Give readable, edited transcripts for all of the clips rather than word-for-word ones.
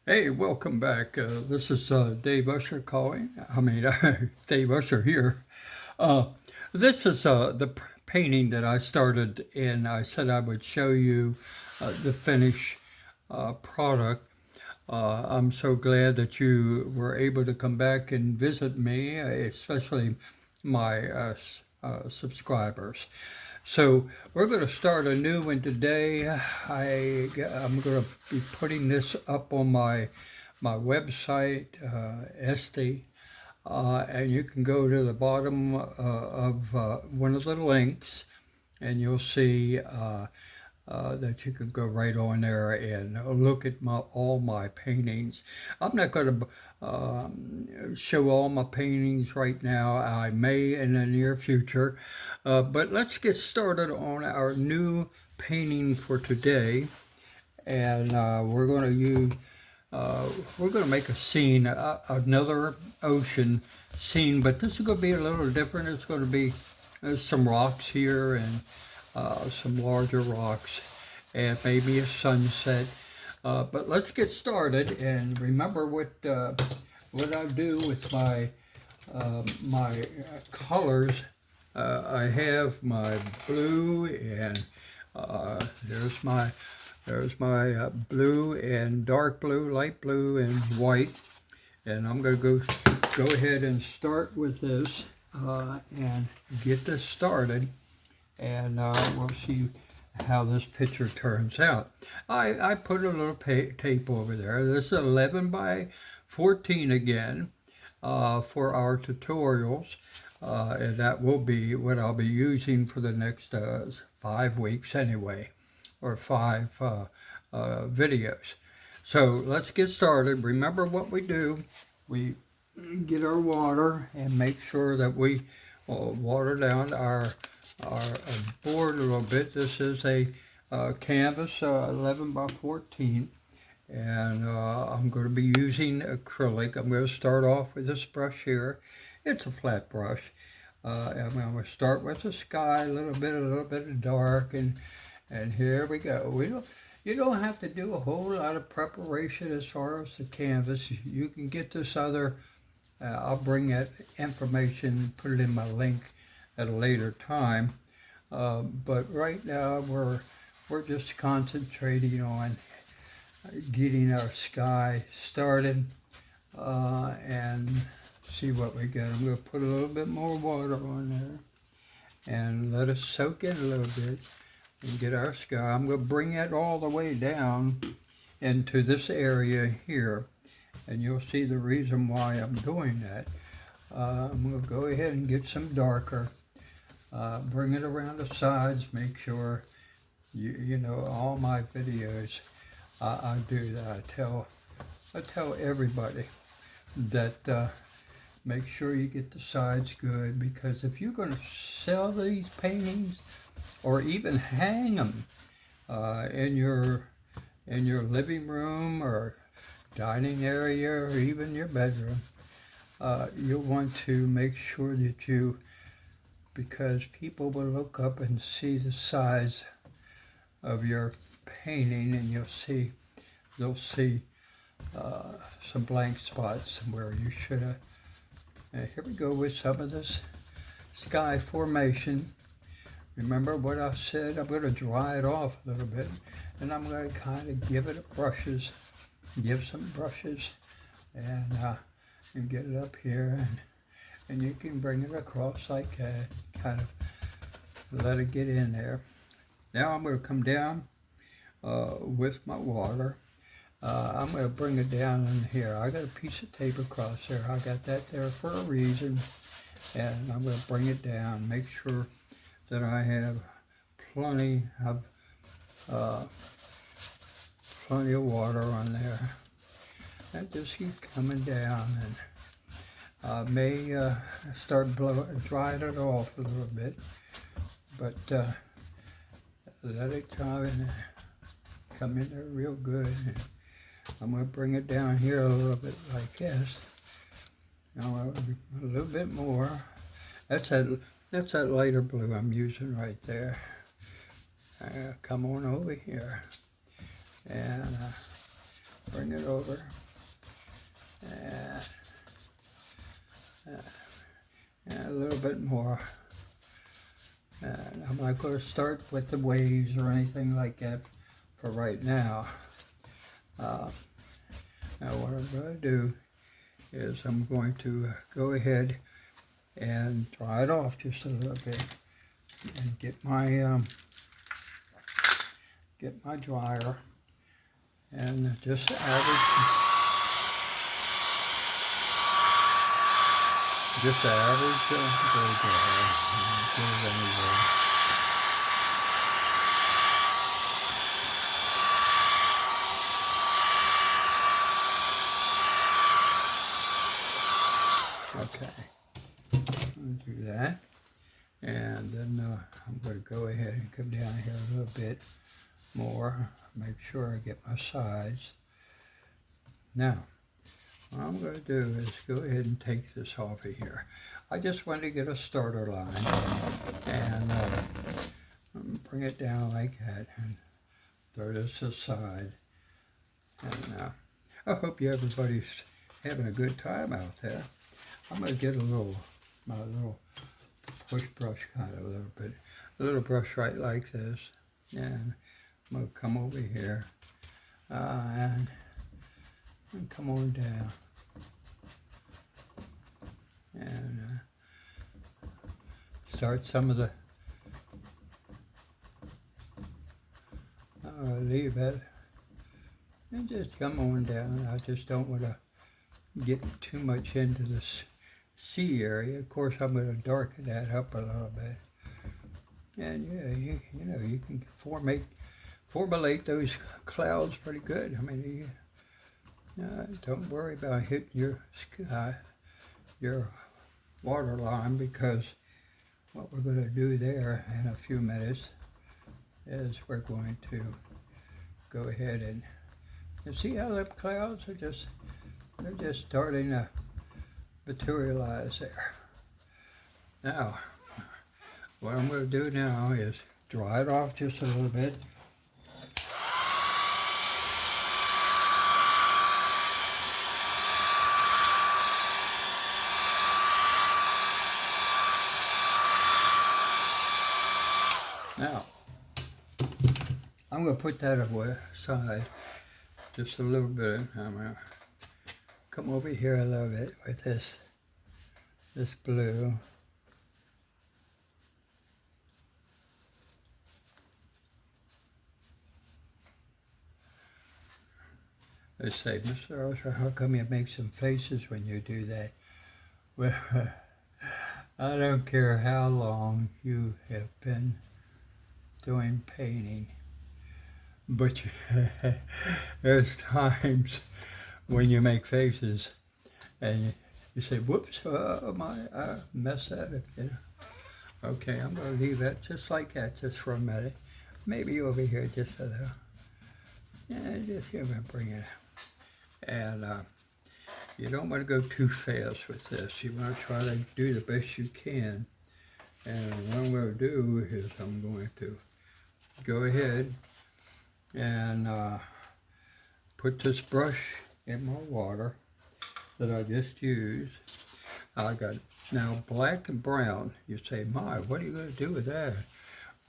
Hey, welcome back. This is Dave Usher calling. Dave Usher here. Uh, this is the painting that I started, and I said I would show you the finished product. I'm so glad that you were able to come back and visit me, especially my subscribers. So we're going to start a new one today. I'm going to be putting this up on my website, Este, and you can go to the bottom of one of the links, and you'll see that you can go right on there and look at all my paintings. I'm not going to show all my paintings right now. I may in the near future, but let's get started on our new painting for today. And we're going to make a scene, another ocean scene, but this is going to be a little different. It's going to be some rocks here and some larger rocks and maybe a sunset. But let's get started and remember what I do with my colors. I have my blue and uh, there's my there's my blue and dark blue, light blue and white. And I'm going to go ahead and start with this and get this started. And we'll see how this picture turns out. I put a little tape over there. This is 11 by 14 again for our tutorials. And that will be what I'll be using for the next 5 weeks anyway, or 5 videos. So let's get started. Remember what we do. We get our water and make sure that we water down our board a little bit. This is a canvas 11 by 14, and I'm going to be using acrylic. I'm going to start off with this brush here. It's a flat brush. I'm going to start with the sky, a little bit of dark, and here we go. You don't have to do a whole lot of preparation as far as the canvas. You can get this other. I'll bring that information, put it in my link at a later time. But right now we're just concentrating on getting our sky started and see what we get. I'm going to put a little bit more water on there and let it soak in a little bit and get our sky. I'm going to bring it all the way down into this area here, and you'll see the reason why I'm doing that. I'm going to go ahead and get some darker. Bring it around the sides. Make sure you know all my videos. I do that. I tell everybody that make sure you get the sides good, because if you're going to sell these paintings or even hang them in your living room or dining area or even your bedroom, you'll want to make sure that because people will look up and see the size of your painting, and they'll see some blank spots where you should have. Here we go with some of this sky formation. Remember what I said? I'm going to dry it off a little bit, and I'm going to kind of give some brushes, and get it up here, and you can bring it across like that, kind of let it get in there. Now I'm going to come down with my water. I'm going to bring it down in here. I got a piece of tape across there. I got that there for a reason, and I'm going to bring it down. Make sure that I have plenty of water on there. And just keep coming down, and I may start drying it off a little bit, but let it come in there real good. I'm going to bring it down here a little bit like this. Now a little bit more. That's that lighter blue I'm using right there. Come on over here, and bring it over. And a little bit more. And I'm not going to start with the waves or anything like that for right now. Now what I'm going to do is I'm going to go ahead and dry it off just a little bit and get my dryer and just average blow dryer. Get it anywhere. Okay, I'm going to do that, and then I'm going to go ahead and come down here a little bit more, make sure I get my sides. Now, what I'm going to do is go ahead and take this off of here. I just want to get a starter line and bring it down like that and throw this aside. And I hope everybody's having a good time out there. I'm going to get my little push brush kind of a little brush right like this. And I'm going to come over here and come on down. And start some of the, leave it, and just come on down. I just don't want to get too much into this sea area. Of course, I'm going to darken that up a little bit. And yeah, you know, you can formulate those clouds pretty good. I mean, don't worry about hitting your sky, your water line, because what we're going to do there in a few minutes is we're going to go ahead and see how the clouds are they're just starting to materialize there. Now, what I'm going to do now is dry it off just a little bit. Now, I'm going to put that aside just a little bit. I'm going to come over here a little bit with this blue. They say, Mr. Archer, how come you make some faces when you do that? Well, I don't care how long you have been doing painting, but there's times when you make faces and you say, whoops, I messed that up, you know. Okay, I'm going to leave that just like that, just for a minute. Maybe over here just a little. Yeah, just here, bring it. And you don't want to go too fast with this. You want to try to do the best you can. And what I'm going to do is I'm going to go ahead and put this brush in my water that I just used. I got now black and brown. You say, my, what are you going to do with that?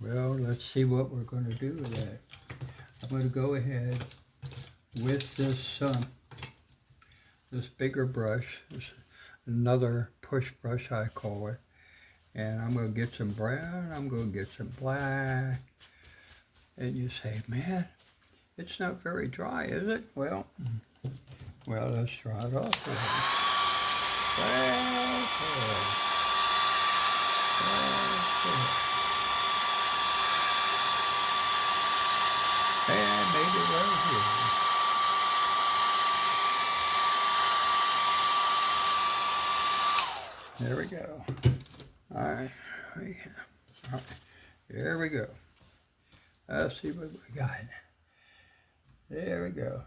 Well, let's see what we're going to do with that. I'm going to go ahead with this bigger brush, another push brush I call it, and I'm going to get some brown, I'm going to get some black, and you say, man, it's not very dry, is it? Well, let's dry it off with it. And maybe right here. There we go. All right. There we go. Let's see what we got. There we go.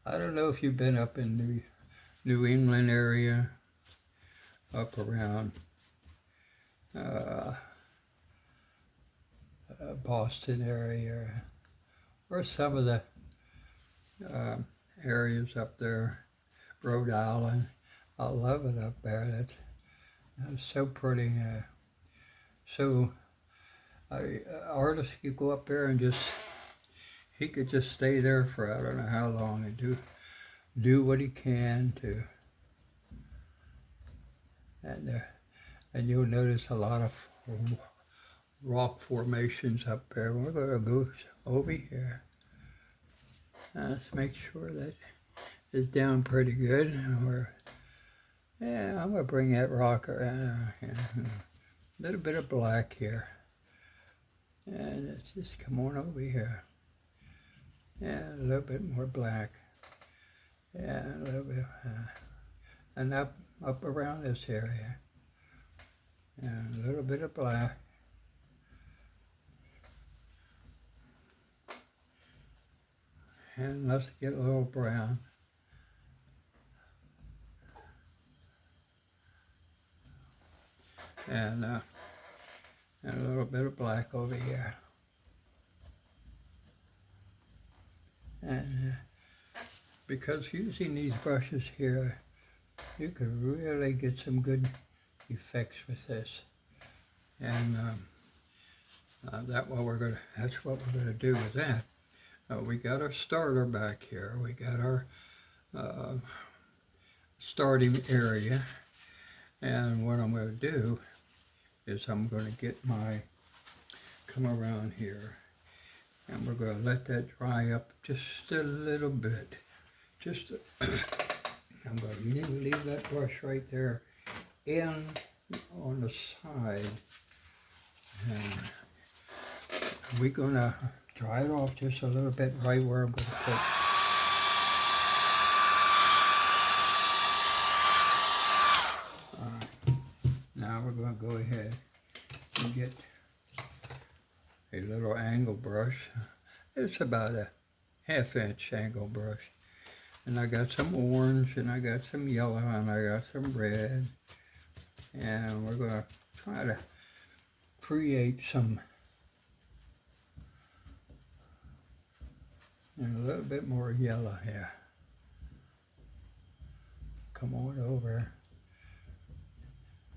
I don't know if you've been up in the New England area, up around Boston area, or some of the uh, areas up there, Rhode Island. I love it up there. That's so pretty. So artists could go up there and he could just stay there for I don't know how long and do what he can to, and you'll notice a lot of rock formations up there. We're going to go over here. Let's make sure that it's down pretty good. And I'm going to bring that rock around. A little bit of black here. And let's just come on over here. Yeah, a little bit more black. Yeah, a little bit. And up around this area. And a little bit of black. And let's get a little brown. And a little bit of black over here. And because using these brushes here, you could really get some good effects with this. And that's what we're gonna do with that. We got our starter back here. We got our starting area. And what I'm going to do is I'm going to come around here, and we're going to let that dry up just a little bit. I'm going to leave that brush right there in on the side, and we're going to dry it off just a little bit right where I'm going to put. Now we're going to go ahead and get a little angle brush. It's about a 1/2 inch angle brush. And I got some orange, and I got some yellow, and I got some red. And we're going to try to create some, and a little bit more yellow here. Come on over.